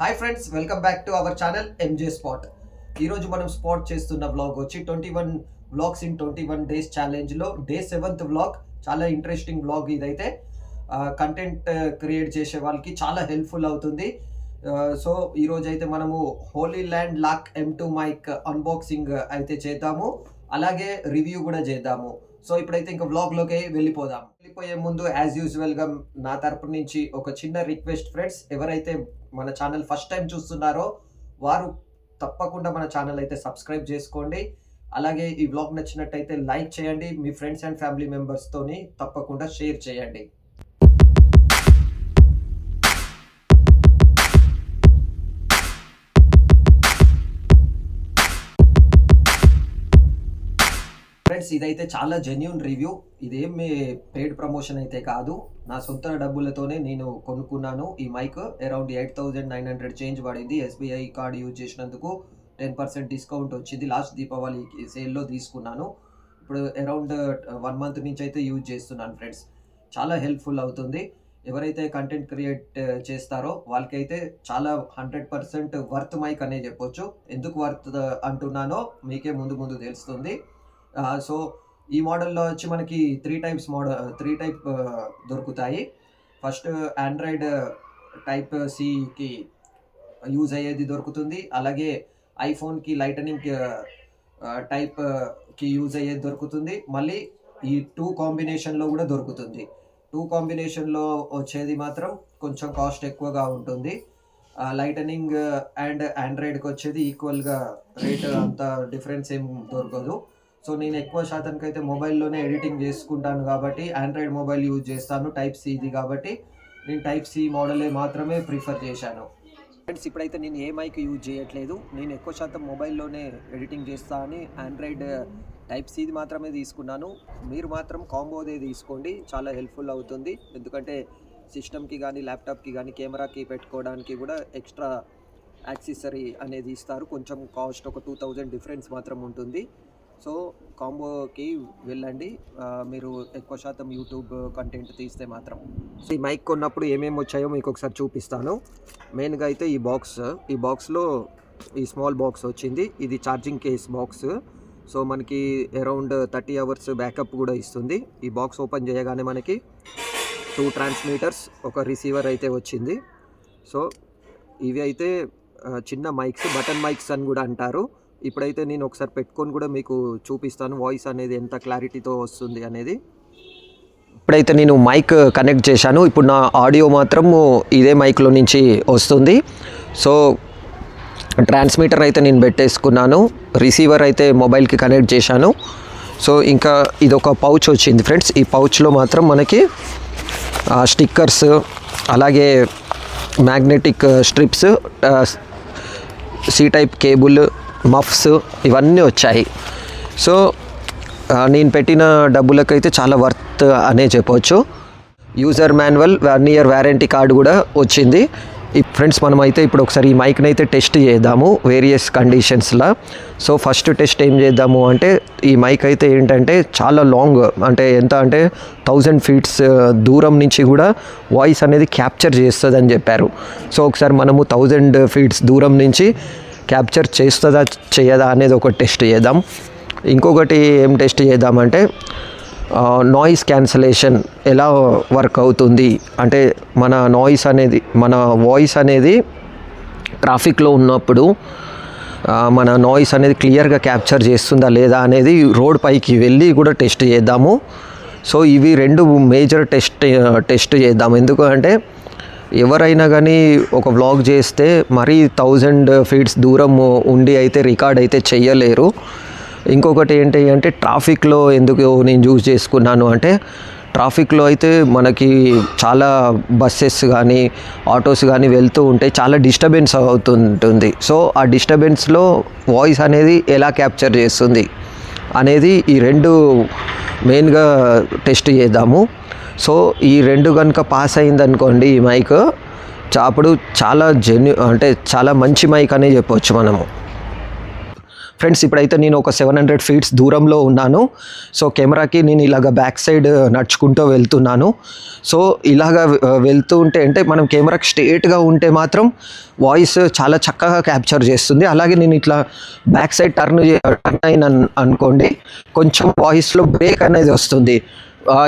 Hi friends, welcome back to our channel MJ spot. ఈరోజు మనం spot చేస్తున్న vlog వచ్చి 21 వ్లాగ్స్ ఇన్ 21 డేస్ ఛాలెంజ్లో డే 7th వ్లాగ్. చాలా ఇంట్రెస్టింగ్ వ్లాగ్ ఇదైతే. కంటెంట్ క్రియేట్ చేసే వాళ్ళకి చాలా హెల్ప్ఫుల్ అవుతుంది. సో ఈరోజు అయితే మనము Hollyland lark M2 mic unboxing అయితే చేద్దాము, అలాగే రివ్యూ కూడా చేద్దాము. సో ఇప్పుడైతే ఇంకా వ్లాగ్లోకి వెళ్ళిపోయే ముందు యాజ్ యూజువల్గా నా తరపు నుంచి ఒక చిన్న రిక్వెస్ట్ ఫ్రెండ్స్, ఎవరైతే మన ఛానల్ ఫస్ట్ టైం చూస్తున్నారో వారు తప్పకుండా మన ఛానల్ అయితే సబ్స్క్రైబ్ చేసుకోండి. అలాగే ఈ వ్లాగ్ నచ్చినట్టయితే లైక్ చేయండి, మీ ఫ్రెండ్స్ అండ్ ఫ్యామిలీ మెంబర్స్తోని తప్పకుండా షేర్ చేయండి. ఫ్రెండ్స్, ఇదైతే చాలా జెన్యూన్ రివ్యూ. ఇదేం పెయిడ్ ప్రమోషన్ అయితే కాదు. నా సొంత డబ్బులతోనే నేను కొనుక్కున్నాను. ఈ మైక్ అరౌండ్ 8,900 చేంజ్ పడింది. SBI కార్డ్ యూజ్ చేసినందుకు 10% డిస్కౌంట్ వచ్చింది. లాస్ట్ దీపావళి సేల్లో తీసుకున్నాను. ఇప్పుడు అరౌండ్ 1 మంత్ నుంచి అయితే యూజ్ చేస్తున్నాను ఫ్రెండ్స్. చాలా హెల్ప్ఫుల్ అవుతుంది. ఎవరైతే కంటెంట్ క్రియేట్ చేస్తారో వాళ్ళకైతే చాలా 100% వర్త్ మైక్ అనే చెప్పొచ్చు. ఎందుకు వర్త్ అంటున్నానో మీకే ముందు తెలుస్తుంది. సో ఈ మోడల్లో వచ్చి మనకి త్రీ టైప్ దొరుకుతాయి. ఫస్ట్ ఆండ్రాయిడ్ టైప్ సికి యూజ్ అయ్యేది దొరుకుతుంది. అలాగే ఐఫోన్కి లైటనింగ్ టైప్కి యూజ్ అయ్యేది దొరుకుతుంది. మళ్ళీ ఈ 2 కాంబినేషన్లో కూడా దొరుకుతుంది. 2 కాంబినేషన్లో వచ్చేది మాత్రం కొంచెం కాస్ట్ ఎక్కువగా ఉంటుంది. లైటనింగ్ అండ్ ఆండ్రాయిడ్కి వచ్చేది ఈక్వల్గా రేట్, అంత డిఫరెన్స్ ఏం దొరకదు. సో నేను ఎక్కువ శాతానికి అయితే మొబైల్లోనే ఎడిటింగ్ చేసుకుంటాను కాబట్టి ఆండ్రాయిడ్ మొబైల్ యూజ్ చేస్తాను. టైప్ సిది కాబట్టి నేను టైప్ సి మోడలే మాత్రమే ప్రిఫర్ చేశాను. ఫ్రెండ్స్, ఇప్పుడైతే నేను ఏ మైక్ యూజ్ చేయట్లేదు. నేను ఎక్కువ శాతం మొబైల్లోనే ఎడిటింగ్ చేస్తా అని ఆండ్రాయిడ్ టైప్ సిది మాత్రమే తీసుకున్నాను. మీరు మాత్రం కాంబోదే తీసుకోండి, చాలా హెల్ప్ఫుల్ అవుతుంది. ఎందుకంటే సిస్టమ్కి కానీ ల్యాప్టాప్కి కానీ కెమెరాకి పెట్టుకోవడానికి కూడా ఎక్స్ట్రా యాక్సెసరీ అనేది ఇస్తారు. కొంచెం కాస్ట్ ఒక 2,000 డిఫరెన్స్ మాత్రం ఉంటుంది. సో కాంబోకి వెళ్ళండి మీరు ఎక్కువ శాతం యూట్యూబ్ కంటెంట్ తీస్తే మాత్రం. సో ఈ మైక్ కొన్నప్పుడు ఏమేమి వచ్చాయో మీకు ఒకసారి చూపిస్తాను. మెయిన్గా అయితే ఈ బాక్స్లో ఈ స్మాల్ బాక్స్ వచ్చింది. ఇది ఛార్జింగ్ కేస్ బాక్స్. సో మనకి అరౌండ్ 30 hours బ్యాకప్ కూడా ఇస్తుంది. ఈ బాక్స్ ఓపెన్ చేయగానే మనకి 2 ట్రాన్స్మిటర్స్, ఒక రిసీవర్ అయితే వచ్చింది. సో ఇవి అయితే చిన్న మైక్స్, బటన్ మైక్స్ అని కూడా అంటారు. ఇప్పుడైతే నేను ఒకసారి పెట్టుకొని కూడా మీకు చూపిస్తాను వాయిస్ అనేది ఎంత క్లారిటీతో వస్తుంది అనేది. ఇప్పుడైతే నేను మైక్ కనెక్ట్ చేశాను. ఇప్పుడు నా ఆడియో మాత్రం ఇదే మైక్లో నుంచి వస్తుంది. సో ట్రాన్స్మిటర్ అయితే నేను పెట్టేసుకున్నాను. రిసీవర్ అయితే మొబైల్కి కనెక్ట్ చేశాను. సో ఇంకా ఇదొక పౌచ్ వచ్చింది ఫ్రెండ్స్. ఈ పౌచ్లో మాత్రం మనకి స్టిక్కర్స్, అలాగే magnetic strips, C type cable, muffs ఇవన్నీ వచ్చాయి. సో నేను పెట్టిన డబ్బులకైతే చాలా వర్త్ అనే చెప్పవచ్చు. User manual, 1 year warranty card కూడా వచ్చింది. ఫ్రెండ్స్, మనమైతే ఇప్పుడు ఒకసారి ఈ మైక్ని అయితే టెస్ట్ చేద్దాము వేరియస్ కండిషన్స్లో. సో ఫస్ట్ టెస్ట్ ఏం చేద్దాము అంటే, ఈ మైక్ అయితే ఏంటంటే చాలా లాంగ్, అంటే ఎంత అంటే 1000 feet దూరం నుంచి కూడా వాయిస్ అనేది క్యాప్చర్ చేస్తుంది అని చెప్పారు. సో ఒకసారి మనము 1000 feet దూరం నుంచి క్యాప్చర్ చేస్తుందా చేయదా అనేది ఒక టెస్ట్ చేద్దాం. ఇంకొకటి ఏం టెస్ట్ చేద్దామంటే నాయిస్ క్యాన్సలేషన్ ఎలా వర్క్ అవుతుంది అంటే, మన వాయిస్ అనేది ట్రాఫిక్లో ఉన్నప్పుడు మన నాయిస్ అనేది క్లియర్గా క్యాప్చర్ చేస్తుందా లేదా అనేది రోడ్ పైకి వెళ్ళి కూడా టెస్ట్ చేద్దాము. సో ఇవి 2 మేజర్ టెస్ట్ చేద్దాము. ఎందుకంటే ఎవరైనా కానీ ఒక వ్లాగ్ చేస్తే మరీ 1000 feet దూరం ఉండి అయితే రికార్డ్ అయితే చెయ్యలేరు. ఇంకొకటి ఏంటి అంటే, ట్రాఫిక్లో ఎందుకు నేను యూజ్ చేసుకున్నాను అంటే, ట్రాఫిక్లో అయితే మనకి చాలా బస్సెస్ కానీ ఆటోస్ కానీ వెళ్తూ ఉంటే చాలా డిస్టర్బెన్స్ అవుతుంటుంది. సో ఆ డిస్టర్బెన్స్లో వాయిస్ అనేది ఎలా క్యాప్చర్ చేస్తుంది అనేది ఈ 2 మెయిన్గా టెస్ట్ చేద్దాము. సో ఈ 2 కనుక పాస్ అయిందనుకోండి ఈ మైక్, అప్పుడు చాలా చాలా మంచి మైక్ అనే చెప్పవచ్చు మనము. ఫ్రెండ్స్ ఇప్పుడైతే నేను ఒక 700 ఫీట్స్ దూరంలో ఉన్నాను. సో కెమెరాకి నేను ఇలాగ బ్యాక్ సైడ్ నడుచుకుంటూ వెళ్తున్నాను. సో ఇలాగ వెళ్తూ ఉంటే అంటే మనం కెమెరాకి స్ట్రేట్గా ఉంటే మాత్రం వాయిస్ చాలా చక్కగా క్యాప్చర్ చేస్తుంది. అలాగే నేను ఇట్లా బ్యాక్ సైడ్ టర్న్ అయిన అనుకోండి, కొంచెం వాయిస్లో బ్రేక్ అనేది వస్తుంది.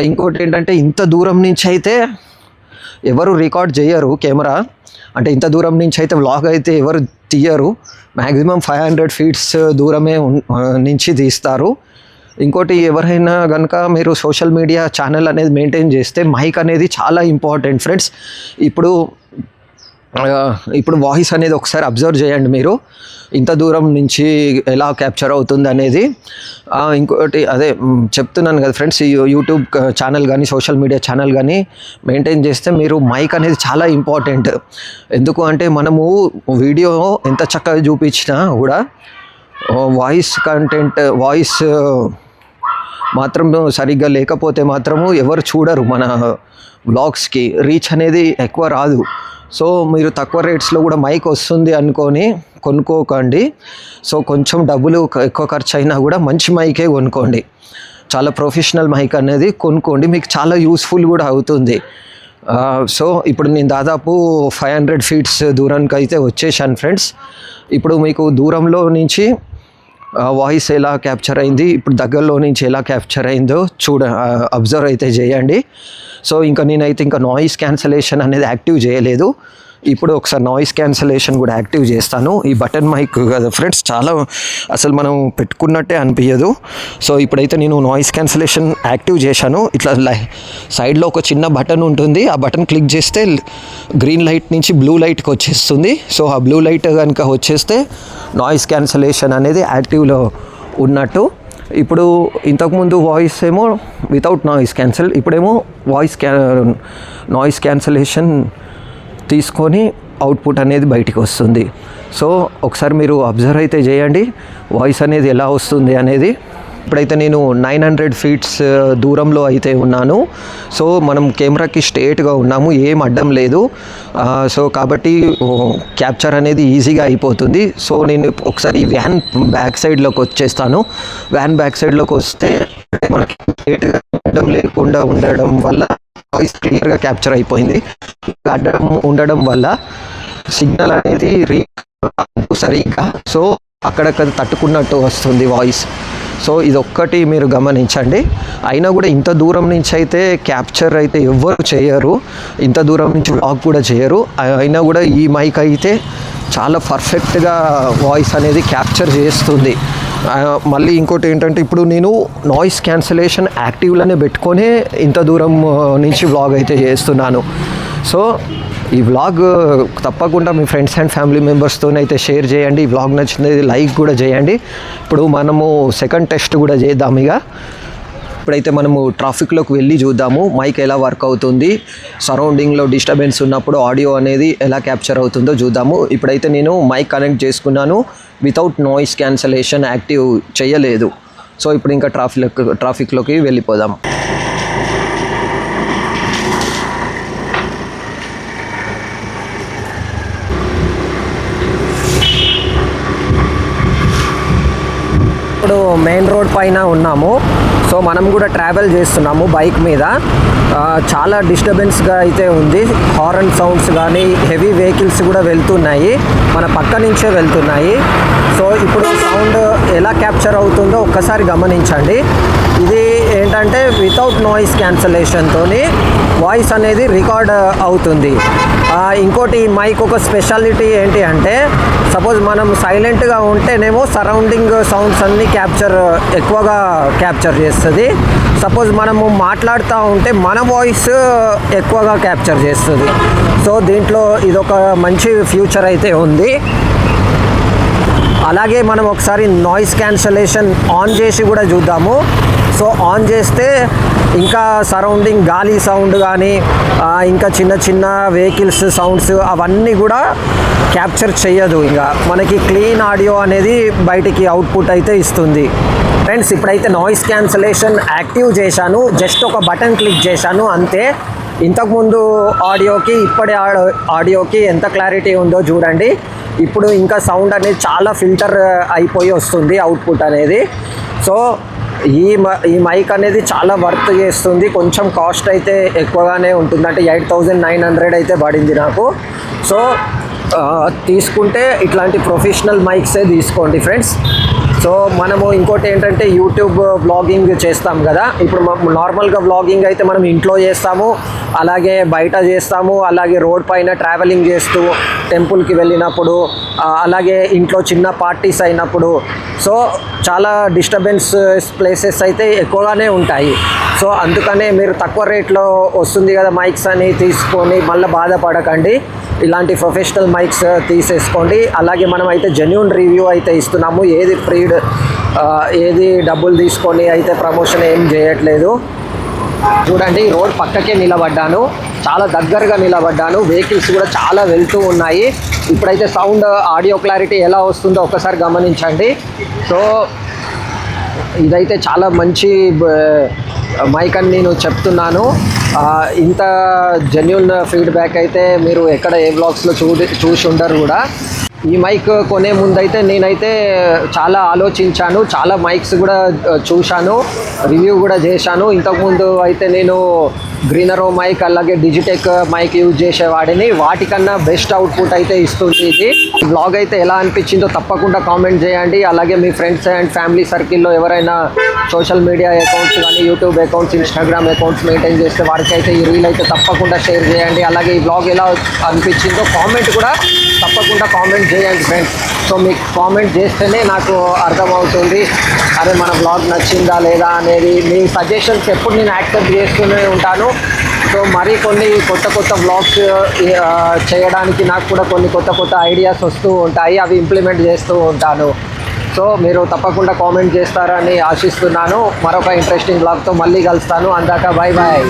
ఇంకోటి ఏంటంటే ఇంత దూరం నుంచి అయితే ఎవరు రికార్డ్ చేయరు కెమెరా, అంటే ఇంత దూరం నుంచి అయితే వ్లాగ్ అయితే ఎవరు తీయరు. మ్యాక్సిమం 500 ఫీట్స్ దూరమే నుంచి తీస్తారు. ఇంకోటి ఎవరైనా కనుక మీరు సోషల్ మీడియా ఛానల్ అనేది మెయింటైన్ చేస్తే మైక్ అనేది చాలా ఇంపార్టెంట్ ఫ్రెండ్స్. ఇప్పుడు వాయిస్ అనేది ఒకసారి అబ్జర్వ్ చేయండి మీరు, ఇంత దూరం నుంచి ఎలా క్యాప్చర్ అవుతుంది అనేది. ఇంకోటి అదే చెప్తున్నాను కదా ఫ్రెండ్స్, ఈ యూట్యూబ్ ఛానల్ కానీ సోషల్ మీడియా ఛానల్ కానీ మెయింటైన్ చేస్తే మీరు మైక్ అనేది చాలా ఇంపార్టెంట్. ఎందుకు అంటే మనము వీడియో ఎంత చక్కగా చూపించినా కూడా వాయిస్ మాత్రం సరిగ్గా లేకపోతే మాత్రము ఎవరు చూడరు, మన వ్లాగ్స్కి రీచ్ అనేది ఎక్కువ రాదు. సో మీరు తక్కువ రేట్స్లో కూడా మైక్ వస్తుంది అనుకొని కొనుక్కోకండి. సో కొంచెం డబ్బులు ఎక్కువ ఖర్చు అయినా కూడా మంచి మైకే కొనుక్కోండి, చాలా ప్రొఫెషనల్ మైక్ అనేది కొనుక్కోండి, మీకు చాలా యూస్ఫుల్ కూడా అవుతుంది. సో ఇప్పుడు నేను దాదాపు 500 ఫీట్స్ దూరానికి అయితే వచ్చేసాను ఫ్రెండ్స్. ఇప్పుడు మీకు దూరంలో నుంచి వాయిస్ ఎలా క్యాప్చర్ అయింది, ఇప్పుడు దగ్గరలో నుంచి ఎలా క్యాప్చర్ అయిందో అబ్జర్వ్ అయితే చేయండి. సో నేనైతే ఇంకా నాయిస్ క్యాన్సలేషన్ అనేది యాక్టివ్ చేయలేదు. ఇప్పుడు ఒకసారి నాయిస్ క్యాన్సలేషన్ కూడా యాక్టివ్ చేస్తాను. ఈ బటన్ మైక్ కదా ఫ్రెండ్స్, చాలా అసలు మనం పెట్టుకున్నట్టే అనిపించదు. సో ఇప్పుడైతే నేను నాయిస్ క్యాన్సలేషన్ యాక్టివ్ చేశాను. ఇట్లా సైడ్లో ఒక చిన్న బటన్ ఉంటుంది, ఆ బటన్ క్లిక్ చేస్తే గ్రీన్ లైట్ నుంచి బ్లూ లైట్కి వచ్చేస్తుంది. సో ఆ బ్లూ లైట్ కనుక వచ్చేస్తే నాయిస్ క్యాన్సలేషన్ అనేది యాక్టివ్లో ఉన్నట్టు. ఇప్పుడు ఇంతకుముందు వాయిస్ ఏమో వితౌట్ నాయిస్ క్యాన్సల్, ఇప్పుడేమో నాయిస్ క్యాన్సలేషన్ తీసుకొని అవుట్పుట్ అనేది బయటికి వస్తుంది. సో ఒకసారి మీరు అబ్జర్వ్ అయితే చేయండి వాయిస్ అనేది ఎలా వస్తుంది అనేది. ఇప్పుడైతే నేను 900 ఫీట్స్ దూరంలో అయితే ఉన్నాను. సో మనం కెమెరాకి స్ట్రేట్గా ఉన్నాము, ఏం అడ్డం లేదు. సో కాబట్టి క్యాప్చర్ అనేది ఈజీగా అయిపోతుంది. సో నేను ఒకసారి వ్యాన్ బ్యాక్ సైడ్లోకి వచ్చేస్తాను. వ్యాన్ బ్యాక్ సైడ్లోకి వస్తే మనకి స్ట్రేట్గా అడ్డం లేకుండా ఉండడం వల్ల వాయిస్ క్లియర్గా క్యాప్చర్ అయిపోయింది. అడ్డం ఉండడం వల్ల సిగ్నల్ అనేది సరిగ్గా సో అక్కడక్కడ తట్టుకున్నట్టు వస్తుంది వాయిస్. సో ఇదొక్కటి మీరు గమనించండి. అయినా కూడా ఇంత దూరం నుంచి అయితే క్యాప్చర్ అయితే ఎవ్వరు చేయరు, ఇంత దూరం నుంచి వ్లాగ్ కూడా చేయరు. అయినా కూడా ఈ మైక్ అయితే చాలా పర్ఫెక్ట్గా వాయిస్ అనేది క్యాప్చర్ చేస్తుంది. మళ్ళీ ఇంకోటి ఏంటంటే ఇప్పుడు నేను నాయిస్ క్యాన్సలేషన్ యాక్టివ్లోనే పెట్టుకొని ఇంత దూరం నుంచి వ్లాగ్ అయితే చేస్తున్నాను. సో ఈ వ్లాగ్ తప్పకుండా మీ ఫ్రెండ్స్ అండ్ ఫ్యామిలీ మెంబర్స్తోనైతే షేర్ చేయండి. ఈ వ్లాగ్ నచ్చినది లైక్ కూడా చేయండి. ఇప్పుడు మనము సెకండ్ టెస్ట్ కూడా చేద్దాం. ఇప్పుడైతే మనము ట్రాఫిక్లోకి వెళ్ళి చూద్దాము మైక్ ఎలా వర్క్ అవుతుంది, సరౌండింగ్లో డిస్టర్బెన్స్ ఉన్నప్పుడు ఆడియో అనేది ఎలా క్యాప్చర్ అవుతుందో చూద్దాము. ఇప్పుడైతే నేను మైక్ కనెక్ట్ చేసుకున్నాను, వితౌట్ నాయిస్ క్యాన్సలేషన్ యాక్టివ్ చేయలేదు. సో ఇప్పుడు ఇంకా ట్రాఫిక్లోకి వెళ్ళిపోదాం. ఇప్పుడు మెయిన్ రోడ్ పైన ఉన్నాము. సో మనం కూడా ట్రావెల్ చేస్తున్నాము బైక్ మీద. చాలా డిస్టర్బెన్స్గా అయితే ఉంది, హార్న్ సౌండ్స్ కానీ హెవీ వెహికల్స్ కూడా వెళ్తున్నాయి, మన పక్క నుంచే వెళ్తున్నాయి. సో ఇప్పుడు సౌండ్ ఎలా క్యాప్చర్ అవుతుందో ఒక్కసారి గమనించండి. ఇది ఏంటంటే వితౌట్ నాయిస్ క్యాన్సలేషన్తో వాయిస్ అనేది రికార్డ్ అవుతుంది. ఇంకోటి మైక్ ఒక స్పెషాలిటీ ఏంటి అంటే, సపోజ్ మనం సైలెంట్గా ఉంటేనేమో సరౌండింగ్ సౌండ్స్ అన్నీ ఎక్కువగా క్యాప్చర్ చేస్తుంది. సపోజ్ మనము మాట్లాడుతూ ఉంటే మన వాయిస్ ఎక్కువగా క్యాప్చర్ చేస్తుంది. సో దీంట్లో ఇదొక మంచి ఫ్యూచర్ అయితే ఉంది. అలాగే మనం ఒకసారి నాయిస్ క్యాన్సలేషన్ ఆన్ చేసి కూడా చూద్దాము. సో ఆన్ చేస్తే ఇంకా సరౌండింగ్ గాలి సౌండ్ కానీ ఇంకా చిన్న చిన్న వెహికల్స్ సౌండ్స్ అవన్నీ కూడా క్యాప్చర్ చేయదు. ఇంకా మనకి క్లీన్ ఆడియో అనేది బయటికి అవుట్పుట్ అయితే ఇస్తుంది. ఫ్రెండ్స్ ఇప్పుడైతే నాయిస్ క్యాన్సలేషన్ యాక్టివ్ చేశాను, జస్ట్ ఒక బటన్ క్లిక్ చేశాను అంతే. ఇంతకుముందు ఆడియోకి ఇప్పటి ఆడియోకి ఎంత క్లారిటీ ఉందో చూడండి. ఇప్పుడు ఇంకా సౌండ్ అనేది చాలా ఫిల్టర్ అయిపోయి వస్తుంది అవుట్పుట్ అనేది. సో ఈ మైక్ అనేది చాలా వర్త్ చేస్తుంది. కొంచెం కాస్ట్ అయితే ఎక్కువగానే ఉంటుంది, అంటే 8,900 అయితే పడింది నాకు. సో తీసుకుంటే ఇట్లాంటి ప్రొఫెషనల్ మైక్సే తీసుకోండి ఫ్రెండ్స్. సో మనము ఇంకోటి ఏంటంటే యూట్యూబ్ వ్లాగింగ్ చేస్తాం కదా. ఇప్పుడు నార్మల్గా వ్లాగింగ్ అయితే మనం ఇంట్లో చేస్తాము, అలాగే బయట చేస్తాము, అలాగే రోడ్ పైన ట్రావెలింగ్ చేస్తూ టెంపుల్కి వెళ్ళినప్పుడు, అలాగే ఇంట్లో చిన్న పార్టీస్ అయినప్పుడు. సో చాలా డిస్టర్బెన్స్ ప్లేసెస్ అయితే ఎక్కువగానే ఉంటాయి. సో అందుకనే మీరు తక్కువ రేట్లో వస్తుంది కదా మైక్స్ అని తీసుకొని మళ్ళీ బాధపడకండి. ఇలాంటి ప్రొఫెషనల్ మైక్స్ తీసేసుకోండి. అలాగే మనం అయితే జెన్యూన్ రివ్యూ అయితే ఇస్తున్నాము, ఏది ఫ్రీడ్ ఏది డబ్బులు తీసుకొని అయితే ప్రమోషన్ ఏం చేయట్లేదు. చూడండి, రోడ్ పక్కకే నిలబడ్డాను, చాలా దగ్గరగా నిలబడ్డాను, వెహికల్స్ కూడా చాలా వెళ్తూ ఉన్నాయి. ఇప్పుడైతే సౌండ్ ఆడియో క్లారిటీ ఎలా వస్తుందో ఒకసారి గమనించండి. సో ఇదైతే చాలా మంచి మైక్ అని నేను చెప్తున్నాను. ఇంత జెన్యూన్ ఫీడ్బ్యాక్ అయితే మీరు ఎక్కడ ఏ బ్లాగ్స్లో చూసి ఉండరు కూడా. ఈ మైక్ కొనే ముందైతే నేనైతే చాలా ఆలోచించాను, చాలా మైక్స్ కూడా చూశాను, రివ్యూ కూడా చేశాను. ఇంతకుముందు అయితే నేను గ్రీనరో మైక్ అలాగే డిజిటెక్ మైక్ యూజ్ చేసేవాడిని, వాటికన్నా బెస్ట్ అవుట్పుట్ అయితే ఇస్తుంది ఇది. బ్లాగ్ అయితే ఎలా అనిపించిందో తప్పకుండా కామెంట్ చేయండి. అలాగే మీ ఫ్రెండ్స్ అండ్ ఫ్యామిలీ సర్కిల్లో ఎవరైనా సోషల్ మీడియా అకౌంట్స్ కానీ YouTube accounts, Instagram accounts maintain చేస్తే వారికి అయితే ఈ రీల్ అయితే తప్పకుండా షేర్ చేయండి. అలాగే ఈ బ్లాగ్ ఎలా అనిపించిందో కామెంట్ కూడా తప్పకుండా కామెంట్ చేయండి ఫ్రెండ్స్. సో మీకు కామెంట్ చేస్తేనే నాకు అర్థమవుతుంది, అరే మన బ్లాగ్ నచ్చిందా లేదా అనేది. మీ సజెషన్స్ ఎప్పుడు నేను యాక్సెప్ట్ చేస్తూనే ఉంటాను. సో మరి కొన్ని కొత్త బ్లాగ్స్ చేయడానికి నాకు కూడా కొన్ని కొత్త ఐడియాస్ వస్తూ ఉంటాయి, అవి ఇంప్లిమెంట్ చేస్తూ ఉంటాను. సో మీరు తప్పకుండా కామెంట్ చేస్తారని ఆశిస్తున్నాను. మరొక ఇంట్రెస్టింగ్ బ్లాగ్తో మళ్ళీ కలుస్తాను. అందాక బాయ్ బాయ్.